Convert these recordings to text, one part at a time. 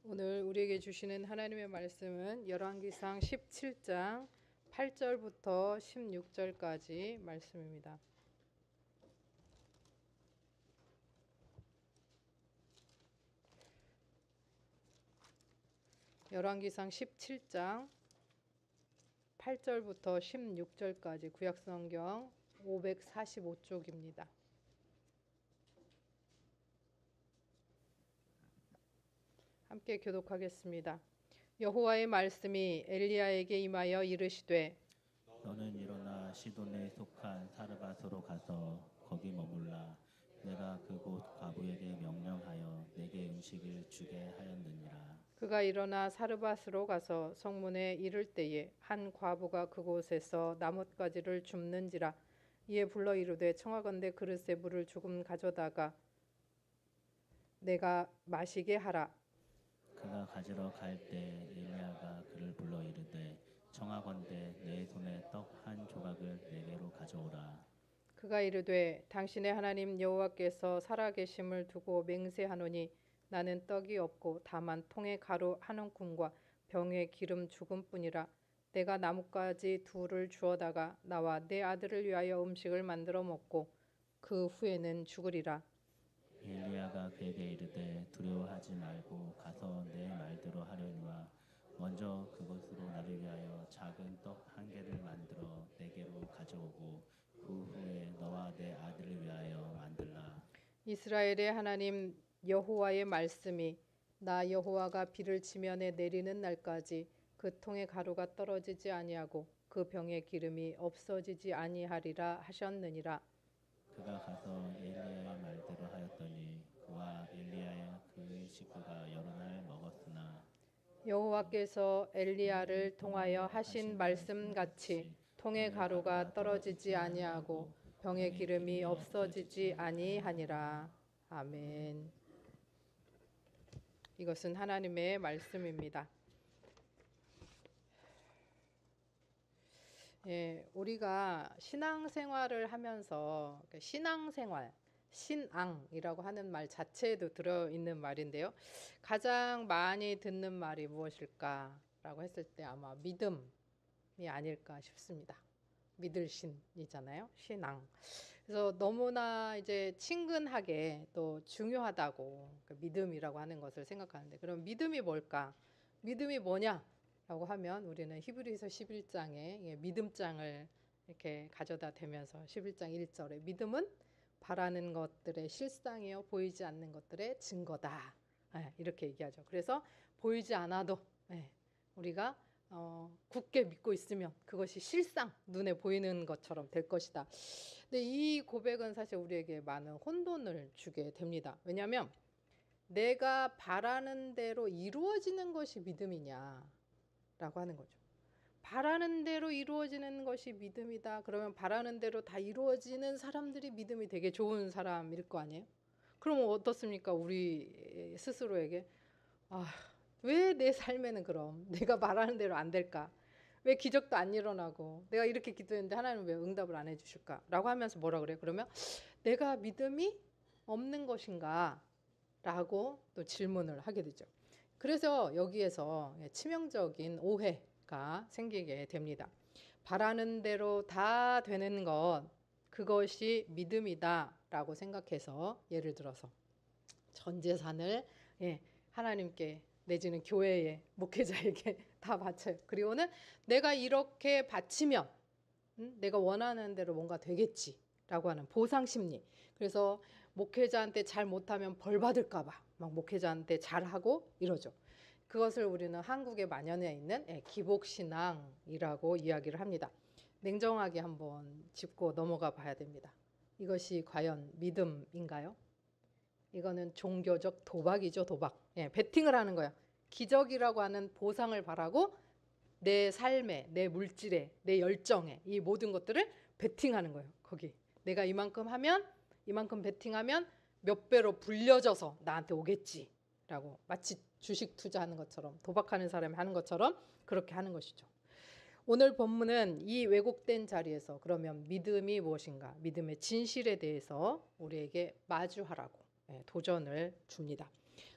오늘 우리에게 주시는 하나님의 말씀은 열왕기상 17장 8절부터 16절까지 말씀입니다. 열왕기상 17장 8절부터 16절까지 구약성경 545쪽입니다. 함께 교독하겠습니다. 여호와의 말씀이 엘리야에게 임하여 이르시되 너는 일어나 시돈에 속한 사르밧으로 가서 거기 머물라. 내가 그곳 과부에게 명령하여 내게 음식을 주게 하였느니라. 그가 일어나 사르밧으로 가서 성문에 이를 때에 한 과부가 그곳에서 나뭇가지를 줍는지라. 이에 불러 이르되 청하건대 그릇에 물을 조금 가져다가 내가 마시게 하라. 그가 가지러 갈 때 엘리야가 그를 불러 이르되 청하건대 내 손에 떡 한 조각을 내게로 가져오라. 그가 이르되 당신의 하나님 여호와께서 살아계심을 두고 맹세하노니 나는 떡이 없고 다만 통에 가루 한 움큼과 병에 기름 조금뿐이라. 내가 나뭇가지 둘을 주어다가 나와 내 아들을 위하여 음식을 만들어 먹고 그 후에는 죽으리라. 엘리야가 그에게 이르되 두려워하지 말고 가서 내 말대로 하려니와 먼저 그것으로 나를 위하여 작은 떡 한 개를 만들어 내게로 가져오고 그 후에 너와 내 아들을 위하여 만들라. 이스라엘의 하나님 여호와의 말씀이 나 여호와가 비를 지면에 내리는 날까지 그 통에 가루가 떨어지지 아니하고 그 병에 기름이 없어지지 아니하리라 하셨느니라. 그가 가서 엘리야의 말대로 하였더니 그와 엘리야의 그 식구가 여러 날 먹었으나 여호와께서 엘리야를 통하여 하신 말씀같이 통에 가루가 떨어지지 아니하고 병에 기름이 없어지지 아니하니라. 아멘. 이것은 하나님의 말씀입니다. 우리가 신앙생활을 하면서 신앙생활, 신앙이라고 하는 말 자체에도 들어있는 말인데요. 가장 많이 듣는 말이 무엇일까라고 했을 때 아마 믿음이 아닐까 싶습니다. 믿을 신이잖아요. 신앙. 그래서 너무나 이제 친근하게 또 중요하다고 믿음이라고 하는 것을 생각하는데, 그럼 믿음이 뭘까? 믿음이 뭐냐? 라고 하면 우리는 히브리서 11장에 믿음장을 이렇게 가져다 대면서 11장 1절에 믿음은 바라는 것들의 실상이요 보이지 않는 것들의 증거다. 이렇게 얘기하죠. 그래서 보이지 않아도 우리가 굳게 믿고 있으면 그것이 실상, 눈에 보이는 것처럼 될 것이다. 근데 이 고백은 사실 우리에게 많은 혼돈을 주게 됩니다. 왜냐하면 내가 바라는 대로 이루어지는 것이 믿음이냐 라고 하는 거죠. 바라는 대로 이루어지는 것이 믿음이다. 그러면 바라는 대로 다 이루어지는 사람들이 믿음이 되게 좋은 사람일 거 아니에요? 그러면 어떻습니까? 우리 스스로에게 왜 내 삶에는 그럼 내가 바라는 대로 안 될까? 왜 기적도 안 일어나고 내가 이렇게 기도했는데 하나님은 왜 응답을 안 해주실까? 라고 하면서 뭐라 그래요? 그러면 내가 믿음이 없는 것인가? 라고 또 질문을 하게 되죠. 그래서 여기에서 치명적인 오해가 생기게 됩니다. 바라는 대로 다 되는 것, 그것이 믿음이다 라고 생각해서 예를 들어서 전 재산을 하나님께 내지는 교회에 목회자에게 다 바쳐요. 그리고는 내가 이렇게 바치면 내가 원하는 대로 뭔가 되겠지 라고 하는 보상심리. 그래서 목회자한테 잘 못하면 벌 받을까 봐 막 목회자한테 잘하고 이러죠. 그것을 우리는 한국에 만연해 있는 기복신앙이라고 이야기를 합니다. 냉정하게 한번 짚고 넘어가 봐야 됩니다. 이것이 과연 믿음인가요? 이거는 종교적 도박이죠. 도박. 베팅을 하는 거야. 기적이라고 하는 보상을 바라고 내 삶에, 내 물질에, 내 열정에 이 모든 것들을 베팅하는 거예요. 거기 내가 이만큼 하면, 이만큼 베팅하면 몇 배로 불려져서 나한테 오겠지라고, 마치 주식 투자하는 것처럼, 도박하는 사람이 하는 것처럼 그렇게 하는 것이죠. 오늘 본문은 이 왜곡된 자리에서 그러면 믿음이 무엇인가, 믿음의 진실에 대해서 우리에게 마주하라고 도전을 줍니다.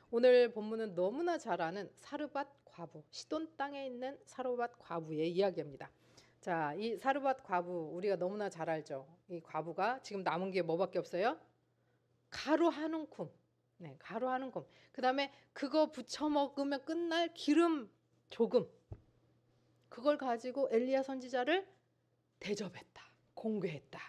오늘 본문은 너무나 잘 아는 사르밧 과부, 시돈 땅에 있는 사르밧 과부의 이야기입니다. 자, 이 사르밧 과부 우리가 너무나 잘 알죠. 이 과부가 지금 남은 게 뭐밖에 없어요? 가루 한 움큼. 네, 가루 한 움큼. 그다음에 그거 부쳐 먹으면 끝날 기름 조금. 그걸 가지고 엘리야 선지자를 대접했다. 공개했다.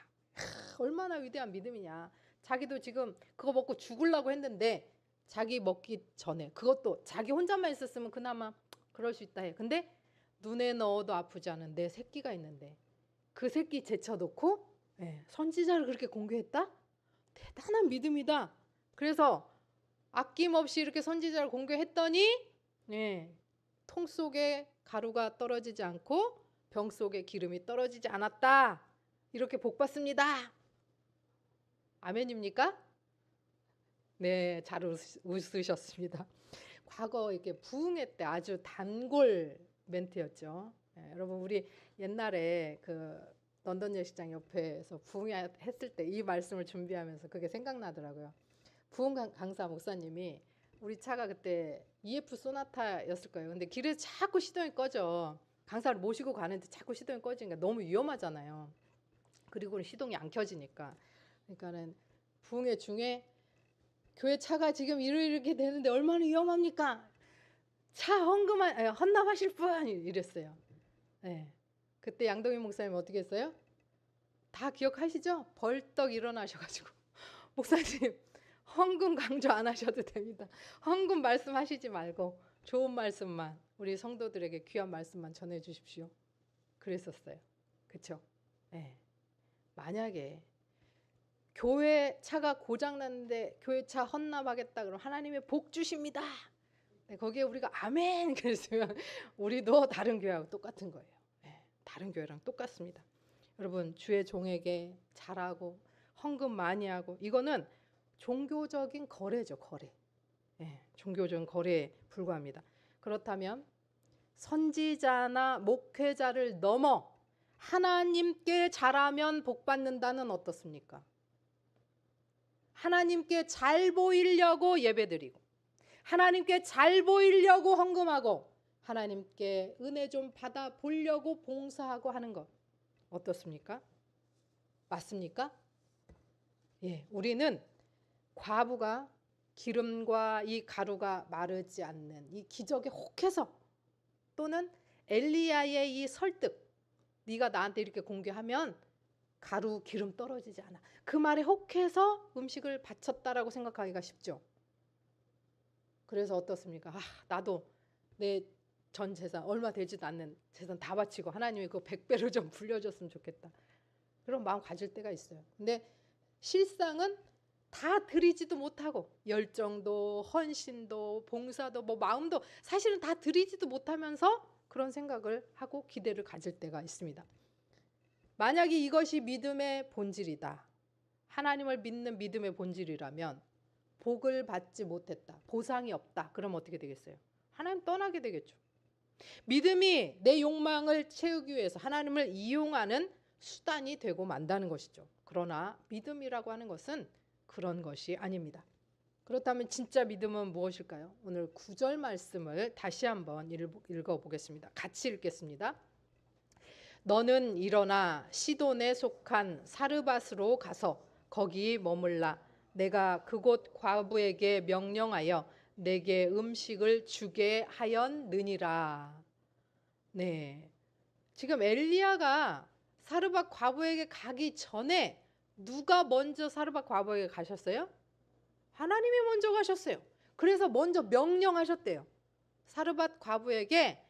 얼마나 위대한 믿음이냐. 자기도 지금 그거 먹고 죽으려고 했는데 자기 먹기 전에 그것도 자기 혼자만 있었으면 그나마 그럴 수 있다 해. 근데 눈에 넣어도 아프지 않은 내 새끼가 있는데 그 새끼 제쳐놓고 선지자를 그렇게 공개했다? 대단한 믿음이다. 그래서 아낌없이 이렇게 선지자를 공개했더니 통 속에 가루가 떨어지지 않고 병 속에 기름이 떨어지지 않았다. 이렇게 복 받습니다. 아멘입니까? 네, 잘 웃으셨습니다. 과거 이렇게 부흥회 때 아주 단골 멘트였죠. 여러분 우리 옛날에 그 런던 예식장 옆에서 부흥회 했을 때 이 말씀을 준비하면서 그게 생각나더라고요. 부흥 강사 목사님이 우리 차가 그때 EF 소나타였을 거예요. 근데 길에서 자꾸 시동이 꺼져. 강사를 모시고 가는데 자꾸 시동이 꺼지니까 너무 위험하잖아요. 그리고 시동이 안 켜지니까. 그러니까는 부흥회 중에 교회 차가 지금 이렇게 되는데 얼마나 위험합니까? 차 헌납하실 분 이랬어요. 네. 그때 양동희 목사님 어떻게 했어요? 다 기억하시죠? 벌떡 일어나셔가지고 목사님 헌금 강조 안 하셔도 됩니다. 헌금 말씀하시지 말고 좋은 말씀만 우리 성도들에게 귀한 말씀만 전해주십시오. 그랬었어요. 그렇죠? 네. 만약에 교회 차가 고장 났는데 교회 차 헌납하겠다 그러면 하나님의 복 주십니다. 네, 거기에 우리가 아멘 그랬으면 우리도 다른 교회하고 똑같은 거예요. 네, 다른 교회랑 똑같습니다. 여러분 주의 종에게 잘하고 헌금 많이 하고 이거는 종교적인 거래죠. 거래. 네, 종교적인 거래에 불과합니다. 그렇다면 선지자나 목회자를 넘어 하나님께 잘하면 복 받는다는 어떻습니까? 하나님께 잘 보이려고 예배드리고 하나님께 잘 보이려고 헌금하고 하나님께 은혜 좀 받아 보려고 봉사하고 하는 것 어떻습니까? 맞습니까? 예, 우리는 과부가 기름과 이 가루가 마르지 않는 이 기적에 혹해서 또는 엘리야의 이 설득 네가 나한테 이렇게 공개하면 가루 기름 떨어지지 않아. 그 말에 혹해서 음식을 바쳤다라고 생각하기가 쉽죠. 그래서 어떻습니까? 나도 내 전 재산 얼마 되지도 않는 재산 다 바치고 하나님이 그 100배로 좀 불려줬으면 좋겠다. 그런 마음 가질 때가 있어요. 근데 실상은 다 드리지도 못하고 열정도 헌신도 봉사도 뭐 마음도 사실은 다 드리지도 못하면서 그런 생각을 하고 기대를 가질 때가 있습니다. 만약에 이것이 믿음의 본질이다. 하나님을 믿는 믿음의 본질이라면 복을 받지 못했다. 보상이 없다. 그럼 어떻게 되겠어요? 하나님 떠나게 되겠죠. 믿음이 내 욕망을 채우기 위해서 하나님을 이용하는 수단이 되고 만다는 것이죠. 그러나 믿음이라고 하는 것은 그런 것이 아닙니다. 그렇다면 진짜 믿음은 무엇일까요? 오늘 9절 말씀을 다시 한번 읽어보겠습니다. 같이 읽겠습니다. 너는 일어나 시돈에 속한 사르밧으로 가서 거기 머물라. 내가 그곳 과부에게 명령하여 내게 음식을 주게 하였느니라. 네, 지금 엘리야가 사르밧 과부에게 가기 전에 누가 먼저 사르밧 과부에게 가셨어요? 하나님이 먼저 가셨어요. 그래서 먼저 명령하셨대요. 사르밧 과부에게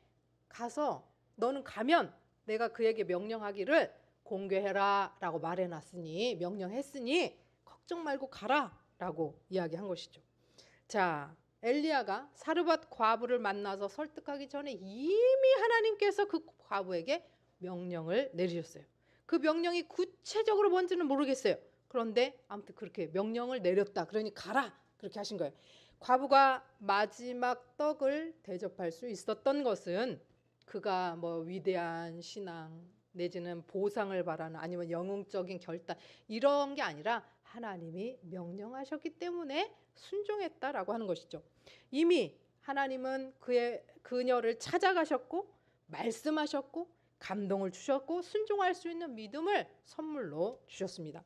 가서 너는 가면 내가 그에게 명령하기를 공개해라 라고 말해놨으니 명령했으니 걱정 말고 가라 라고 이야기한 것이죠. 자, 엘리야가 사르밧 과부를 만나서 설득하기 전에 이미 하나님께서 그 과부에게 명령을 내리셨어요. 그 명령이 구체적으로 뭔지는 모르겠어요. 그런데 아무튼 그렇게 명령을 내렸다. 그러니 가라 그렇게 하신 거예요. 과부가 마지막 떡을 대접할 수 있었던 것은 그가 뭐 위대한 신앙 내지는 보상을 바라는 아니면 영웅적인 결단 이런 게 아니라 하나님이 명령하셨기 때문에 순종했다라고 하는 것이죠. 이미 하나님은 그녀를 찾아가셨고 말씀하셨고 감동을 주셨고 순종할 수 있는 믿음을 선물로 주셨습니다.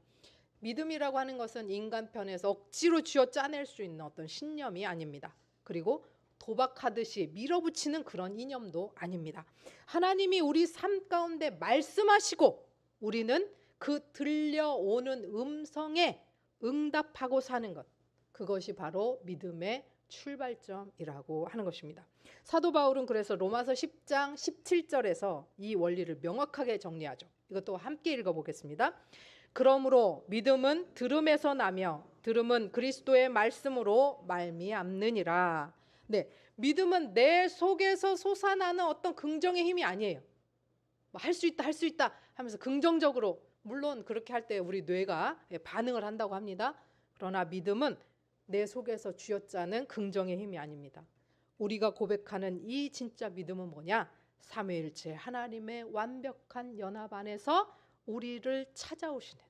믿음이라고 하는 것은 인간 편에서 억지로 쥐어짜낼 수 있는 어떤 신념이 아닙니다. 그리고 도박하듯이 밀어붙이는 그런 이념도 아닙니다. 하나님이 우리 삶 가운데 말씀하시고 우리는 그 들려오는 음성에 응답하고 사는 것, 그것이 바로 믿음의 출발점이라고 하는 것입니다. 사도 바울은 그래서 로마서 10장 17절에서 이 원리를 명확하게 정리하죠. 이것도 함께 읽어보겠습니다. 그러므로 믿음은 들음에서 나며 들음은 그리스도의 말씀으로 말미암느니라. 네, 믿음은 내 속에서 솟아나는 어떤 긍정의 힘이 아니에요. 할 수 있다, 할 수 있다 하면서 긍정적으로, 물론 그렇게 할 때 우리 뇌가 반응을 한다고 합니다. 그러나 믿음은 내 속에서 쥐어짜는 긍정의 힘이 아닙니다. 우리가 고백하는 이 진짜 믿음은 뭐냐? 삼위일체 하나님의 완벽한 연합 안에서 우리를 찾아오시는,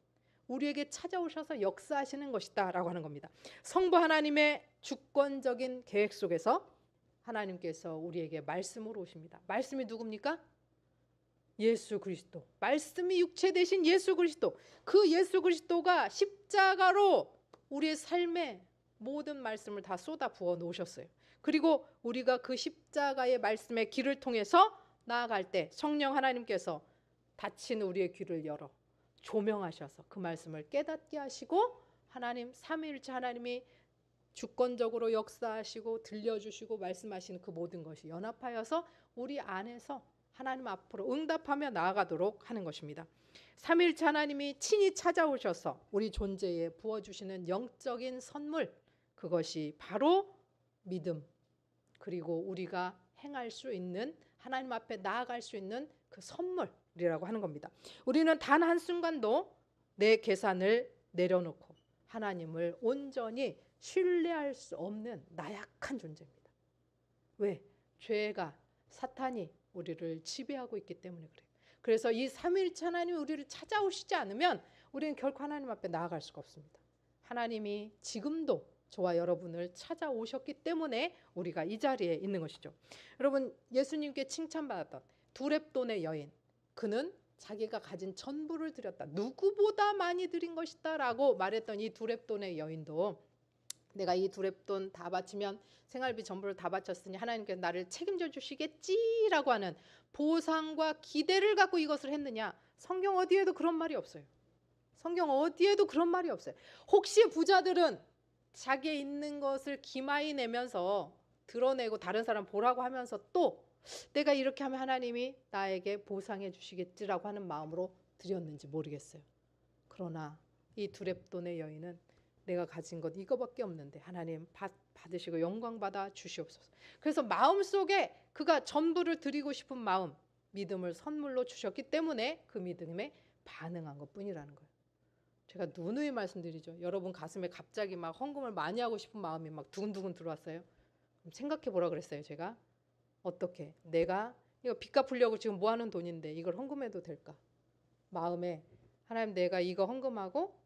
우리에게 찾아오셔서 역사하시는 것이다 라고 하는 겁니다. 성부 하나님의 주권적인 계획 속에서 하나님께서 우리에게 말씀으로 오십니다. 말씀이 누굽니까? 예수 그리스도. 말씀이 육체 되신 예수 그리스도. 그 예수 그리스도가 십자가로 우리의 삶에 모든 말씀을 다 쏟아 부어 놓으셨어요. 그리고 우리가 그 십자가의 말씀의 길을 통해서 나아갈 때 성령 하나님께서 닫힌 우리의 귀를 열어 조명하셔서 그 말씀을 깨닫게 하시고 하나님 삼위일체 하나님이 주권적으로 역사하시고 들려주시고 말씀하시는 그 모든 것이 연합하여서 우리 안에서 하나님 앞으로 응답하며 나아가도록 하는 것입니다. 삼위일체 하나님이 친히 찾아오셔서 우리 존재에 부어주시는 영적인 선물, 그것이 바로 믿음, 그리고 우리가 행할 수 있는, 하나님 앞에 나아갈 수 있는 그 선물이라고 하는 겁니다. 우리는 단 한순간도 내 계산을 내려놓고 하나님을 온전히 신뢰할 수 없는 나약한 존재입니다. 왜? 죄가, 사탄이 우리를 지배하고 있기 때문에 그래요. 그래서 이 삼위일체 하나님이 우리를 찾아오시지 않으면 우리는 결코 하나님 앞에 나아갈 수가 없습니다. 하나님이 지금도 저와 여러분을 찾아오셨기 때문에 우리가 이 자리에 있는 것이죠. 여러분, 예수님께 칭찬받았던 두렙돈의 여인, 그는 자기가 가진 전부를 드렸다, 누구보다 많이 드린 것이다 라고 말했던 이 두렙돈의 여인도 내가 이 두렙돈 다 바치면 생활비 전부를 다 바쳤으니 하나님께서 나를 책임져 주시겠지라고 하는 보상과 기대를 갖고 이것을 했느냐? 성경 어디에도 그런 말이 없어요. 성경 어디에도 그런 말이 없어요. 혹시 부자들은 자기의 있는 것을 기마이 내면서 드러내고 다른 사람 보라고 하면서 또 내가 이렇게 하면 하나님이 나에게 보상해 주시겠지라고 하는 마음으로 드렸는지 모르겠어요. 그러나 이 두렙돈의 여인은 내가 가진 것 이거밖에 없는데 하나님 받으시고 영광 받아 주시옵소서. 그래서 마음속에 그가 전부를 드리고 싶은 마음, 믿음을 선물로 주셨기 때문에 그 믿음에 반응한 것뿐이라는 거예요. 제가 누누이 말씀드리죠. 여러분 가슴에 갑자기 막 헌금을 많이 하고 싶은 마음이 막 두근두근 들어왔어요. 생각해 보라 그랬어요. 제가 어떻게 내가 이거 빚 갚으려고 지금 모아놓은 돈인데 이걸 헌금해도 될까? 마음에 하나님, 내가 이거 헌금하고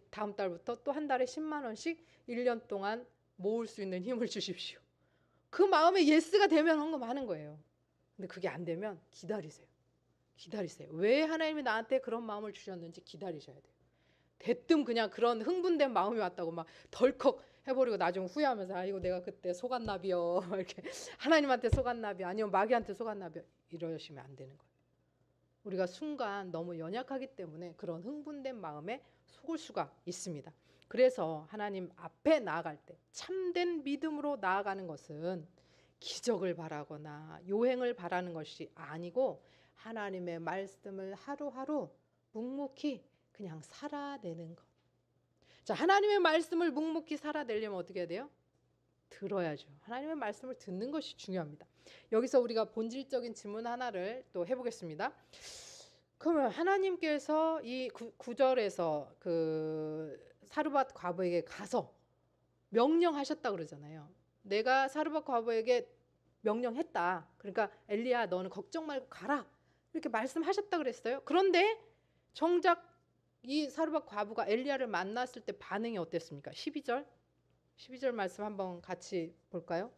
다음 달부터 또 한 달에 10만 원씩 1년 동안 모을 수 있는 힘을 주십시오. 그 마음에 예스가 되면 헌금하는 거예요. 근데 그게 안 되면 기다리세요. 기다리세요. 왜 하나님이 나한테 그런 마음을 주셨는지 기다리셔야 돼요. 대뜸 그냥 그런 흥분된 마음이 왔다고 막 덜컥 해버리고 나중에 후회하면서 이거 내가 그때 속았나비요 이렇게 하나님한테 속았나비요, 아니면 마귀한테 속았나비요, 이러시면 안 되는 거예요. 우리가 순간 너무 연약하기 때문에 그런 흥분된 마음에 속을 수가 있습니다. 그래서 하나님 앞에 나아갈 때 참된 믿음으로 나아가는 것은 기적을 바라거나 요행을 바라는 것이 아니고 하나님의 말씀을 하루하루 묵묵히 그냥 살아내는 것. 자, 하나님의 말씀을 묵묵히 살아내려면 어떻게 해야 돼요? 들어야죠. 하나님의 말씀을 듣는 것이 중요합니다. 여기서 우리가 본질적인 질문 하나를 또 해보겠습니다. 그러면 하나님께서 이 9절에서 그 사르밧 과부에게 가서 명령하셨다 그러잖아요. 내가 사르밧 과부에게 명령했다. 그러니까 엘리야 너는 걱정 말고 가라. 이렇게 말씀하셨다 그랬어요. 그런데 정작 이 사르밧 과부가 엘리야를 만났을 때 반응이 어땠습니까? 12절. 12절 말씀 한번 같이 볼까요?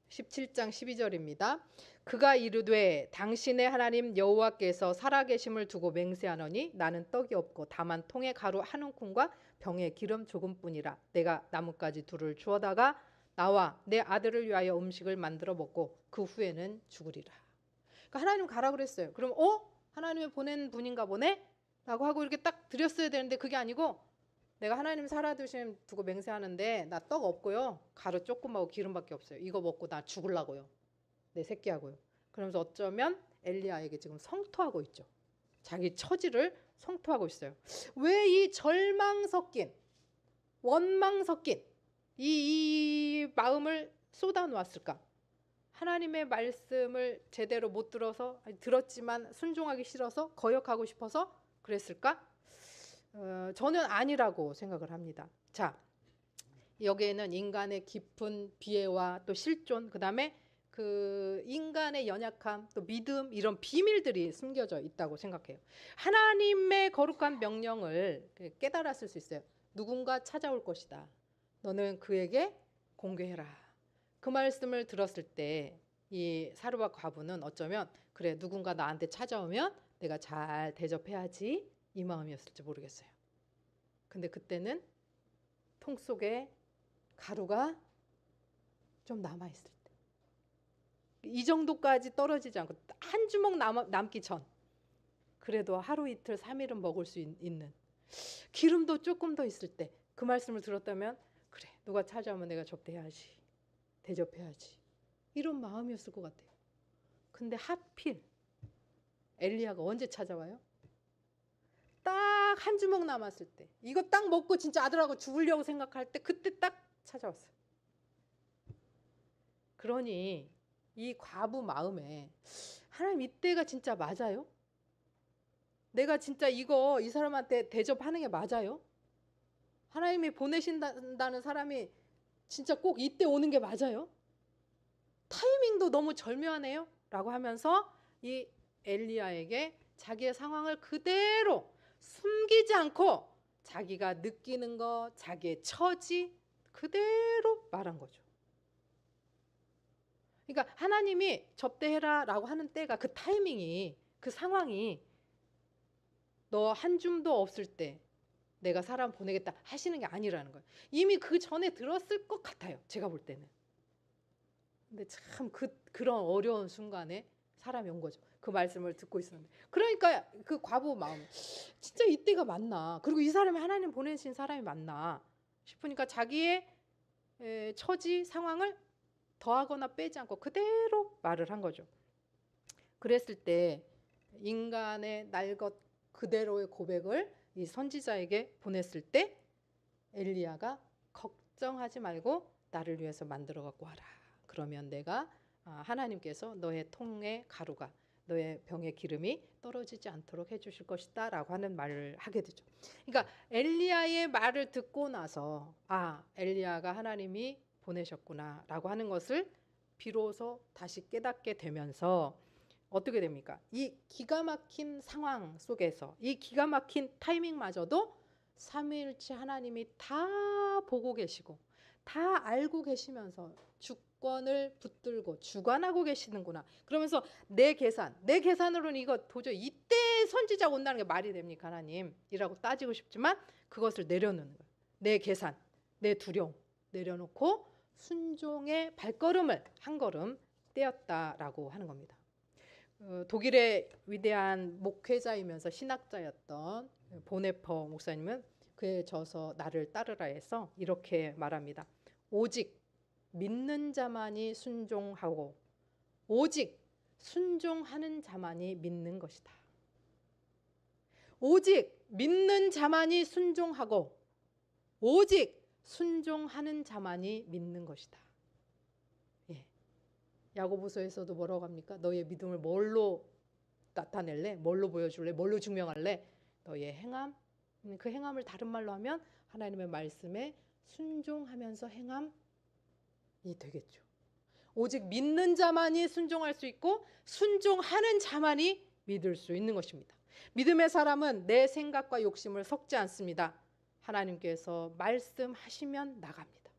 17장 12절입니다. 그가 이르되 당신의 하나님 여호와께서 살아계심을 두고 맹세하노니 나는 떡이 없고 다만 통에 가루 한 움큼과 병에 기름 조금뿐이라. 내가 나뭇가지 둘을 주워다가 나와 내 아들을 위하여 음식을 만들어 먹고 그 후에는 죽으리라. 그러니까 하나님 가라 그랬어요. 그럼 하나님이 보낸 분인가 보네? 라고 하고 이렇게 딱 드렸어야 되는데 그게 아니고 내가 하나님 살아두심 두고 맹세하는데 나 떡 없고요. 가루 조금하고 기름밖에 없어요. 이거 먹고 나 죽으려고요. 내 새끼하고요. 그러면서 어쩌면 엘리야에게 지금 성토하고 있죠. 자기 처지를 성토하고 있어요. 왜 이 절망 섞인 원망 섞인 이 마음을 쏟아 놓았을까? 하나님의 말씀을 제대로 못 들어서 들었지만 순종하기 싫어서 거역하고 싶어서 그랬을까? 저는 아니라고 생각을 합니다. 자, 여기에는 인간의 깊은 비애와 또 실존, 그다음에 그 인간의 연약함, 또 믿음 이런 비밀들이 숨겨져 있다고 생각해요. 하나님의 거룩한 명령을 깨달았을 수 있어요. 누군가 찾아올 것이다. 너는 그에게 공개해라. 그 말씀을 들었을 때 이 사르밧 과부는 어쩌면 그래 누군가 나한테 찾아오면 내가 잘 대접해야지 이 마음이었을지 모르겠어요. 근데 그때는 통 속에 가루가 좀 남아있을 때 이 정도까지 떨어지지 않고 한 주먹 남기 전 그래도 하루 이틀 3일은 먹을 수 있는 기름도 조금 더 있을 때 그 말씀을 들었다면 그래 누가 찾아오면 내가 접대해야지 대접해야지 이런 마음이었을 것 같아요. 근데 하필 엘리야가 언제 찾아와요? 딱 한 주먹 남았을 때 이거 딱 먹고 진짜 아들하고 죽으려고 생각할 때 그때 딱 찾아왔어요. 그러니 이 과부 마음에 하나님 이때가 진짜 맞아요? 내가 진짜 이 사람한테 대접하는 게 맞아요? 하나님이 보내신다는 사람이 진짜 꼭 이때 오는 게 맞아요? 타이밍도 너무 절묘하네요 라고 하면서 이 엘리야에게 자기의 상황을 그대로 숨기지 않고 자기가 느끼는 거, 자기의 처지 그대로 말한 거죠. 그러니까 하나님이 접대해라 라고 하는 때가 그 타이밍이 그 상황이 너 한 줌도 없을 때 내가 사람 보내겠다 하시는 게 아니라는 거예요. 이미 그 전에 들었을 것 같아요. 제가 볼 때는. 근데 참 그런 어려운 순간에 사람이 온 거죠. 그 말씀을 듣고 있었는데. 그러니까 그 과부 마음 진짜 이때가 맞나. 그리고 이 사람이 하나님 보내신 사람이 맞나 싶으니까 자기의 처지 상황을 더하거나 빼지 않고 그대로 말을 한 거죠. 그랬을 때 인간의 날 것 그대로의 고백을 이 선지자에게 보냈을 때 엘리야가 걱정하지 말고 나를 위해서 만들어 갖고 와라. 그러면 내가 하나님께서 너의 통에 가루가 너의 병에 기름이 떨어지지 않도록 해주실 것이다 라고 하는 말을 하게 되죠. 그러니까 엘리야의 말을 듣고 나서 엘리야가 하나님이 보내셨구나 라고 하는 것을 비로소 다시 깨닫게 되면서 어떻게 됩니까? 이 기가 막힌 상황 속에서 이 기가 막힌 타이밍마저도 삼위일체 하나님이 다 보고 계시고 다 알고 계시면서 주권을 붙들고 주관하고 계시는구나. 그러면서 내 계산으로는 이거 도저히 이때 선지자가 온다는 게 말이 됩니까 하나님? 이라고 따지고 싶지만 그것을 내려놓는 거예요. 내 계산, 내 두려움 내려놓고 순종의 발걸음을 한 걸음 떼었다라고 하는 겁니다. 독일의 위대한 목회자이면서 신학자였던 보네퍼 목사님은 그의 저서 나를 따르라에서 이렇게 말합니다. 오직 믿는 자만이 순종하고 오직 순종하는 자만이 믿는 것이다. 오직 믿는 자만이 순종하고 오직 순종하는 자만이 믿는 것이다. 야고보서에서도 뭐라고 합니까? 너의 믿음을 뭘로 나타낼래? 뭘로 보여줄래? 뭘로 증명할래? 너의 행함? 그 행함을 다른 말로 하면 하나님의 말씀에 순종하면서 행함이 되겠죠. 오직 믿는 자만이 순종할 수 있고 순종하는 자만이 믿을 수 있는 것입니다. 믿음의 사람은 내 생각과 욕심을 섞지 않습니다. 하나님께서 말씀하시면 나갑니다.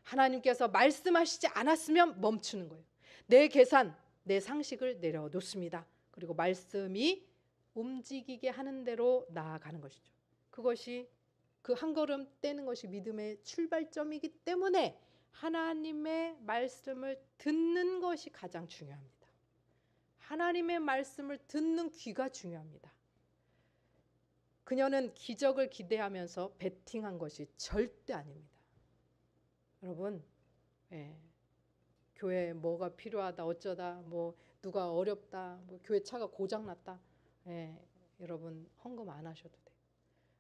하나님께서 말씀하시지 않았으면 멈추는 거예요. 내 계산, 내 상식을 내려놓습니다. 그리고 말씀이 움직이게 하는 대로 나아가는 것이죠. 그것이 그 한 걸음 떼는 것이 믿음의 출발점이기 때문에 하나님의 말씀을 듣는 것이 가장 중요합니다. 하나님의 말씀을 듣는 귀가 중요합니다. 그녀는 기적을 기대하면서 베팅한 것이 절대 아닙니다. 여러분, 교회에 뭐가 필요하다 어쩌다 뭐 누가 어렵다 뭐 교회 차가 고장났다, 여러분 헌금 안 하셔도 돼요.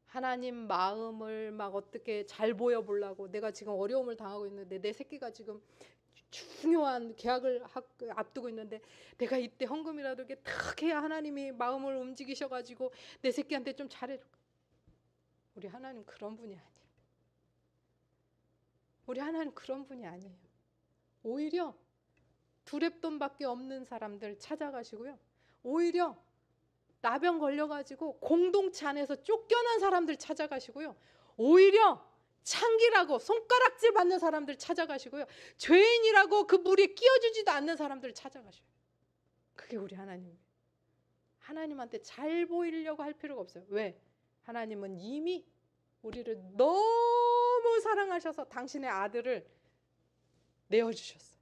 하나님 마음을 막 어떻게 잘 보여보려고 내가 지금 어려움을 당하고 있는데 내 새끼가 지금 중요한 계약을 앞두고 있는데 내가 이때 헌금이라도 이렇게 탁 해야 하나님이 마음을 움직이셔가지고 내 새끼한테 좀 잘해줘. 우리 하나님 그런 분이 아니에요. 우리 하나님 그런 분이 아니에요. 오히려 두렙돈밖에 없는 사람들 찾아가시고요. 오히려 나병 걸려가지고 공동체 안에서 쫓겨난 사람들 찾아가시고요. 오히려 창기라고 손가락질 받는 사람들 찾아가시고요. 죄인이라고 그 물에 끼어주지도 않는 사람들 찾아가셔요. 그게 우리 하나님이에요. 하나님한테 잘 보이려고 할 필요가 없어요. 왜? 하나님은 이미 우리를 너무 사랑하셔서 당신의 아들을 내어주셨어요.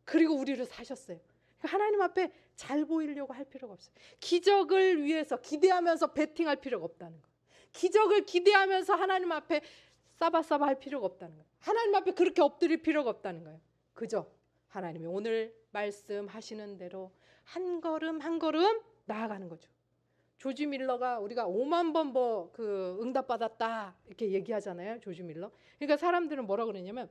그리고 우리를 사셨어요. 하나님 앞에 잘 보이려고 할 필요가 없어요. 기적을 위해서 기대하면서 베팅할 필요가 없다는 거예요. 기적을 기대하면서 하나님 앞에 싸바싸바 할 필요가 없다는 거예요. 하나님 앞에 그렇게 엎드릴 필요가 없다는 거예요. 그저 하나님이 오늘 말씀하시는 대로 한 걸음 한 걸음 나아가는 거죠. 조지 밀러가 우리가 5만 번 뭐 그 응답받았다 이렇게 얘기하잖아요. 조지 밀러. 그러니까 사람들은 뭐라 그러냐면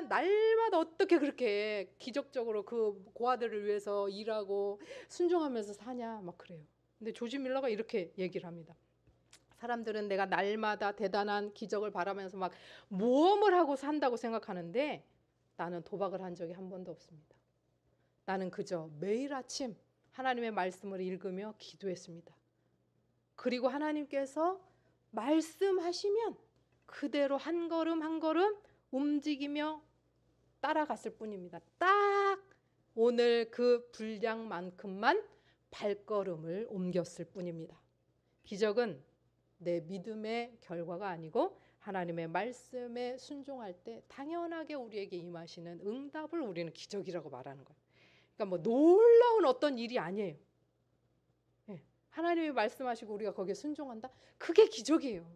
날마다 어떻게 그렇게 기적적으로 그 고아들을 위해서 일하고 순종하면서 사냐 막 그래요. 근데 조지 밀러가 이렇게 얘기를 합니다. 사람들은 내가 날마다 대단한 기적을 바라면서 막 모험을 하고 산다고 생각하는데 나는 도박을 한 적이 한 번도 없습니다. 나는 그저 매일 아침 하나님의 말씀을 읽으며 기도했습니다. 그리고 하나님께서 말씀하시면 그대로 한 걸음 한 걸음 움직이며 따라갔을 뿐입니다. 딱 오늘 그 분량만큼만 발걸음을 옮겼을 뿐입니다. 기적은 내 믿음의 결과가 아니고 하나님의 말씀에 순종할 때 당연하게 우리에게 임하시는 응답을 우리는 기적이라고 말하는 거예요. 그러니까 뭐 놀라운 어떤 일이 아니에요. 하나님이 말씀하시고 우리가 거기에 순종한다? 그게 기적이에요.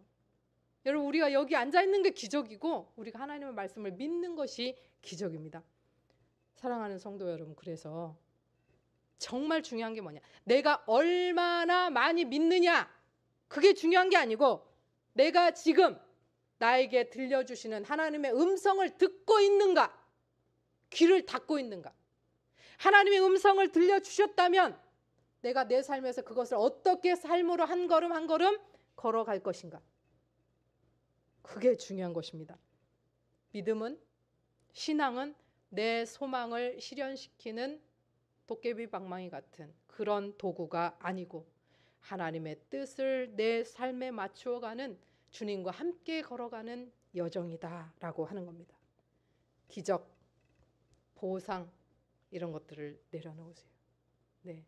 여러분, 우리가 여기 앉아 있는 게 기적이고 우리가 하나님의 말씀을 믿는 것이 기적입니다. 사랑하는 성도 여러분, 그래서 정말 중요한 게 뭐냐? 내가 얼마나 많이 믿느냐? 그게 중요한 게 아니고 내가 지금 나에게 들려주시는 하나님의 음성을 듣고 있는가? 귀를 닫고 있는가? 하나님의 음성을 들려주셨다면 내가 내 삶에서 그것을 어떻게 삶으로 한 걸음 한 걸음 걸어갈 것인가? 그게 중요한 것입니다. 믿음은, 신앙은 내 소망을 실현시키는 도깨비 방망이 같은 그런 도구가 아니고 하나님의 뜻을 내 삶에 맞추어가는 주님과 함께 걸어가는 여정이다라고 하는 겁니다. 기적, 보상 이런 것들을 내려놓으세요. 네.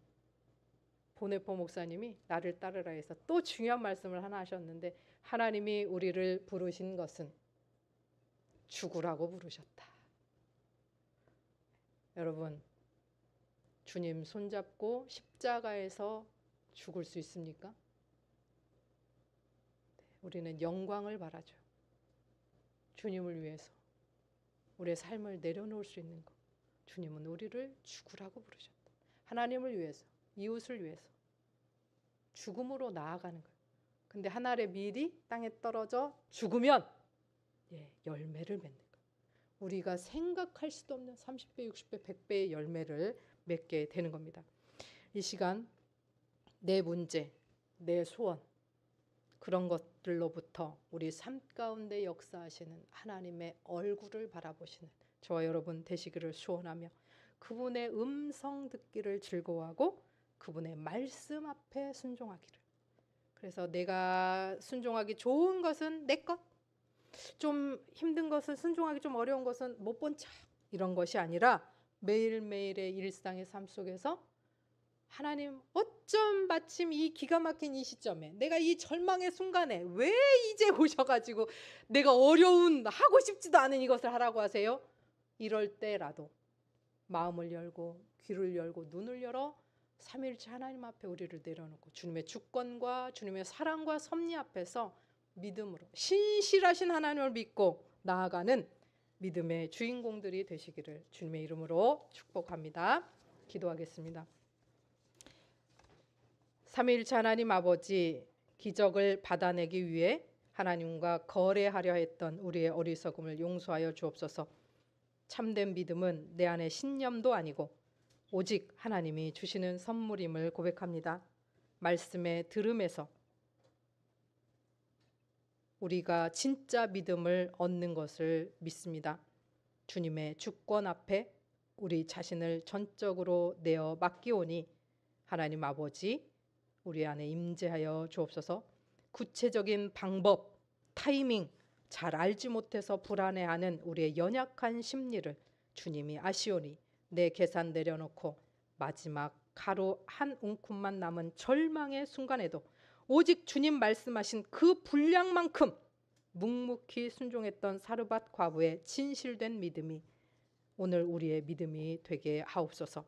보네포 목사님이 나를 따르라 해서 또 중요한 말씀을 하나 하셨는데 하나님이 우리를 부르신 것은 죽으라고 부르셨다. 여러분, 주님 손잡고 십자가에서 죽을 수 있습니까? 우리는 영광을 바라죠. 주님을 위해서 우리의 삶을 내려놓을 수 있는 것. 주님은 우리를 죽으라고 부르셨다. 하나님을 위해서, 이웃을 위해서 죽음으로 나아가는 거예요. 근데 한 알의 밀이 땅에 떨어져 죽으면 열매를 맺는 거예요. 우리가 생각할 수도 없는 30배, 60배, 100배의 열매를 맺게 되는 겁니다. 이 시간 내 문제, 내 소원 그런 것들로부터 우리 삶 가운데 역사하시는 하나님의 얼굴을 바라보시는 저와 여러분 되시기를 소원하며 그분의 음성 듣기를 즐거워하고 그분의 말씀 앞에 순종하기를. 그래서 내가 순종하기 좋은 것은 내 것, 좀 힘든 것은, 순종하기 좀 어려운 것은 못 본 척, 이런 것이 아니라 매일매일의 일상의 삶 속에서 하나님, 어쩜 마침 이 기가 막힌 이 시점에, 내가 이 절망의 순간에 왜 이제 오셔가지고 내가 어려운, 하고 싶지도 않은 이것을 하라고 하세요? 이럴 때라도 마음을 열고 귀를 열고 눈을 열어 삼위일체 하나님 앞에 우리를 내려놓고 주님의 주권과 주님의 사랑과 섭리 앞에서 믿음으로 신실하신 하나님을 믿고 나아가는 믿음의 주인공들이 되시기를 주님의 이름으로 축복합니다. 기도하겠습니다. 삼위일체 하나님 아버지, 기적을 받아내기 위해 하나님과 거래하려 했던 우리의 어리석음을 용서하여 주옵소서. 참된 믿음은 내 안의 신념도 아니고 오직 하나님이 주시는 선물임을 고백합니다. 말씀의 들음에서 우리가 진짜 믿음을 얻는 것을 믿습니다. 주님의 주권 앞에 우리 자신을 전적으로 내어 맡기오니 하나님 아버지, 우리 안에 임재하여 주옵소서. 구체적인 방법, 타이밍 잘 알지 못해서 불안해하는 우리의 연약한 심리를 주님이 아시오니 내 계산 내려놓고 마지막 가루 한 움큼만 남은 절망의 순간에도 오직 주님 말씀하신 그 분량만큼 묵묵히 순종했던 사르밧 과부의 진실된 믿음이 오늘 우리의 믿음이 되게 하옵소서.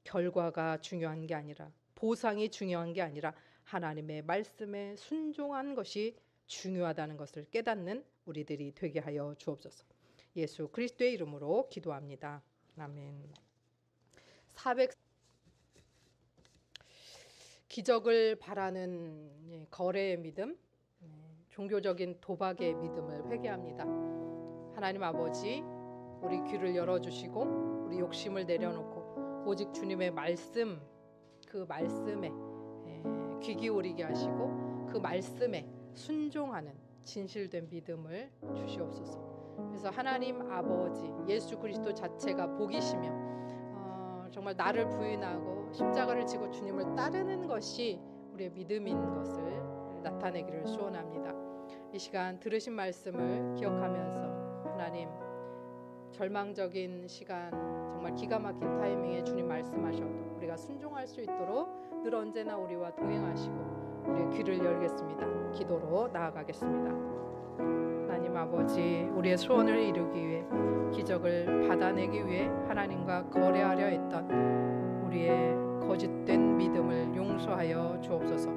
결과가 중요한 게 아니라, 보상이 중요한 게 아니라 하나님의 말씀에 순종한 것이 중요하다는 것을 깨닫는 우리들이 되게 하여 주옵소서. 예수 그리스도의 이름으로 기도합니다. 아멘. 기적을 바라는 거래의 믿음, 종교적인 도박의 믿음을 회개합니다. 하나님 아버지, 우리 귀를 열어주시고 우리 욕심을 내려놓고 오직 주님의 말씀, 그 말씀에 귀 기울이게 하시고 그 말씀에 순종하는 진실된 믿음을 주시옵소서. 그래서 하나님 아버지, 예수 그리스도 자체가 복이시며 정말 나를 부인하고 십자가를 지고 주님을 따르는 것이 우리의 믿음인 것을 나타내기를 소원합니다. 이 시간 들으신 말씀을 기억하면서 하나님, 절망적인 시간, 정말 기가 막힌 타이밍에 주님 말씀하셔도 우리가 순종할 수 있도록 늘 언제나 우리와 동행하시고 우리의 귀를 열겠습니다. 기도로 나아가겠습니다. 하나님 아버지, 우리의 소원을 이루기 위해, 기적을 받아내기 위해 하나님과 거래하려 했던 우리의 거짓된 믿음을 용서하여 주옵소서.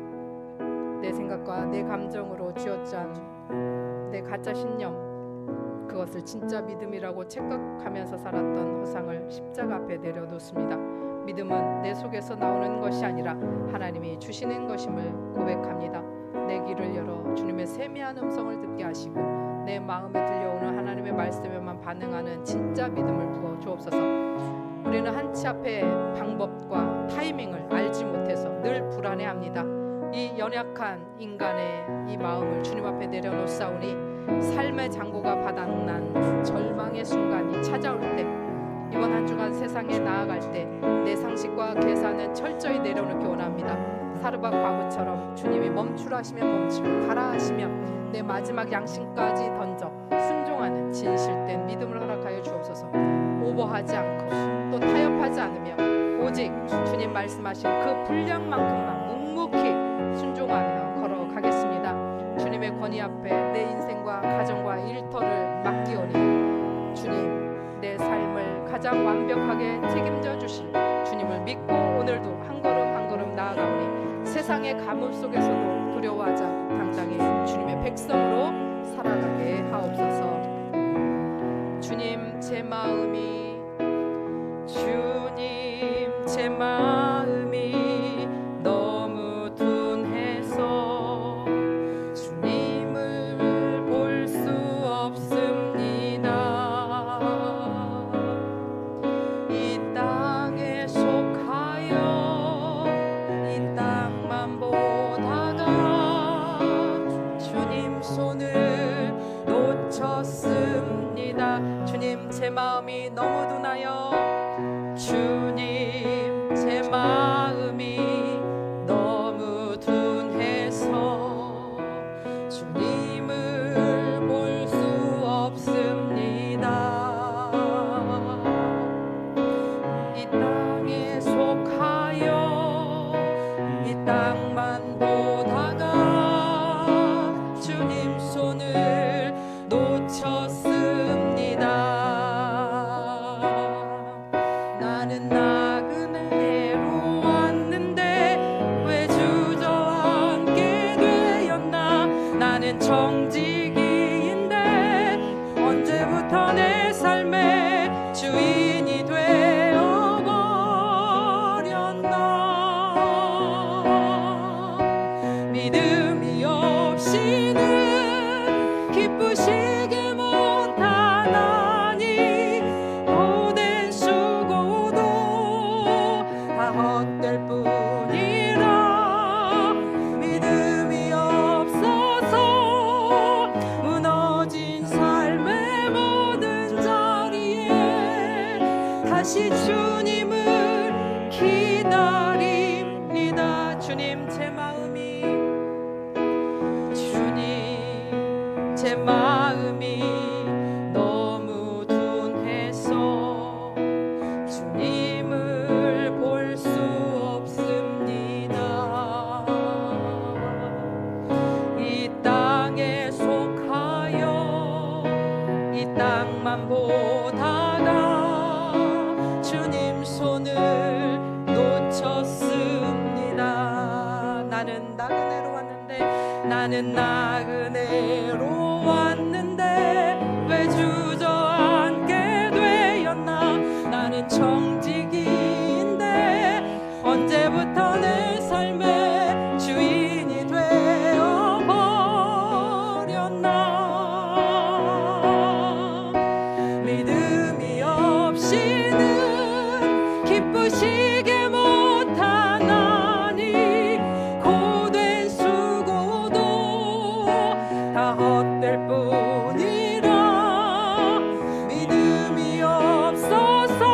내 생각과 내 감정으로 쥐어짠 내 가짜 신념, 그것을 진짜 믿음이라고 착각하면서 살았던 허상을 십자가 앞에 내려놓습니다. 믿음은 내 속에서 나오는 것이 아니라 하나님이 주시는 것임을 고백합니다. 내 귀를 열어 주님의 세미한 음성을 듣게 하시고 내 마음에 들려오는 하나님의 말씀에만 반응하는 진짜 믿음을 부어 주옵소서. 우리는 한치 앞에 방법과 타이밍을 알지 못해서 늘 불안해합니다. 이 연약한 인간의 이 마음을 주님 앞에 내려놓사오니 삶의 장고가 바닥난 절망의 순간이 찾아올 때, 이번 한 주간 세상에 나아갈 때 내 상식과 계산은 철저히 내려놓기 원합니다. 사르밧 과부처럼 주님이 멈추라 하시면 멈추고 가라 하시면 내 마지막 양심까지 던져 순종하는 진실된 믿음을 허락하여 주옵소서. 오버하지 않고 또 타협하지 않으며 오직 주님 말씀하신 그 분량만큼만 묵묵히 순종하며 걸어가겠습니다. 주님의 권위 앞에 내 인생과 가정과 일터를 맡기오니 주님, 내 삶을 가장 완벽하게 책임져 주실 주님을 믿고 오늘도 한 걸음 한 걸음 나아가오니 세상의 가뭄 속에서도 두려워하지 않고 당당히 주님의 백성으로 살아가게 하옵소서. 주님, 제 마음이 너무 둔해서 주님을 볼 수 없습니다. 이 땅에 속하여 이 땅만 보다가 주님 손을 놓쳤습니다. 주님, 제 마음이 너무 둔하여 주님, 제 마음이 너무 둔해서 언제부터 내 삶의 주인이 되어버렸나. 믿음이 없이는 기쁘시게 못하나니 고된 수고도 다 헛될 뿐이라. 믿음이 없어서 무너진 삶의 모든 자리에 다시 주님을 기다립니다. 주님 제 마음이 너무 둔해서 주님을 볼 수 없습니다. 이 땅에 속하여 이 땅만 보다가 주님 손을 놓쳤습니다. 나는 나그네로 왔는데 왜 주저앉게 되었나. 나는 청지기인데 언제부터 내 삶의 주인이 되어버렸나. 믿음이 없이는 기쁘시게 못하나니 고된 수고도 다 헛될 뿐이라. 믿음이 없어서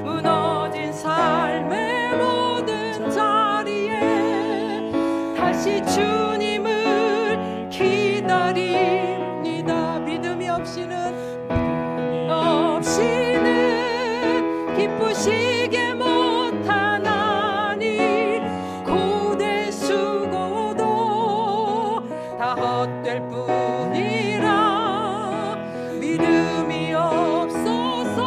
무너진 삶의 모든 자리에 다시 주님을 기다립니다. 믿음이 없이는 기쁘시게 못하나니 고된 수고도 다 헛될 뿐이라. 믿음이 없어서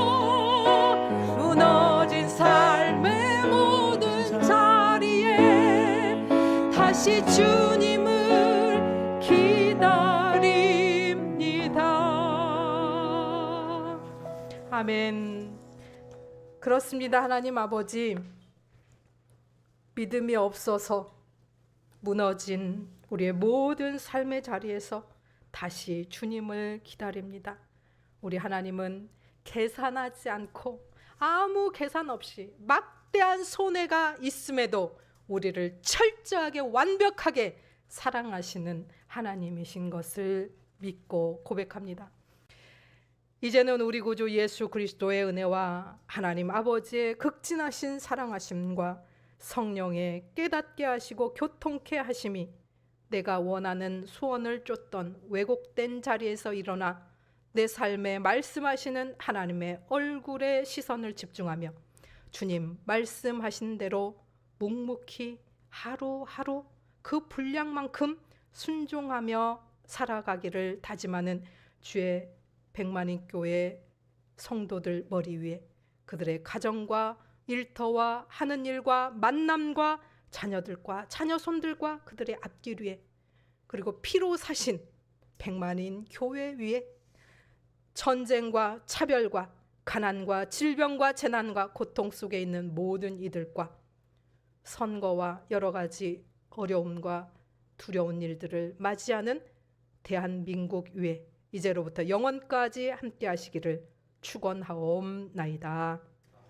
무너진 삶의 모든 자리에 다시 주님을 기다립니다. 아멘. 그렇습니다. 하나님 아버지, 믿음이 없어서 무너진 우리의 모든 삶의 자리에서 다시 주님을 기다립니다. 우리 하나님은 계산하지 않고 아무 계산 없이 막대한 손해가 있음에도 우리를 철저하게 완벽하게 사랑하시는 하나님이신 것을 믿고 고백합니다. 이제는 우리 구주 예수 그리스도의 은혜와 하나님 아버지의 극진하신 사랑하심과 성령의 깨닫게 하시고 교통케 하심이 내가 원하는 소원을 쫓던 왜곡된 자리에서 일어나 내 삶에 말씀하시는 하나님의 얼굴에 시선을 집중하며 주님 말씀하신 대로 묵묵히 하루하루 그 분량만큼 순종하며 살아가기를 다짐하는 주의 백만인교회 성도들 머리 위에 그들의 가정과 일터와 하는 일과 만남과 자녀들과 자녀손들과 그들의 앞길 위에 그리고 피로 사신 백만인 교회 위에 전쟁과 차별과 가난과 질병과 재난과 고통 속에 있는 모든 이들과 선거와 여러 가지 어려움과 두려운 일들을 맞이하는 대한민국 위에 이제로부터 영원까지 함께 하시기를 축원하옵나이다.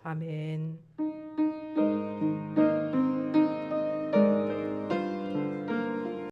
아멘.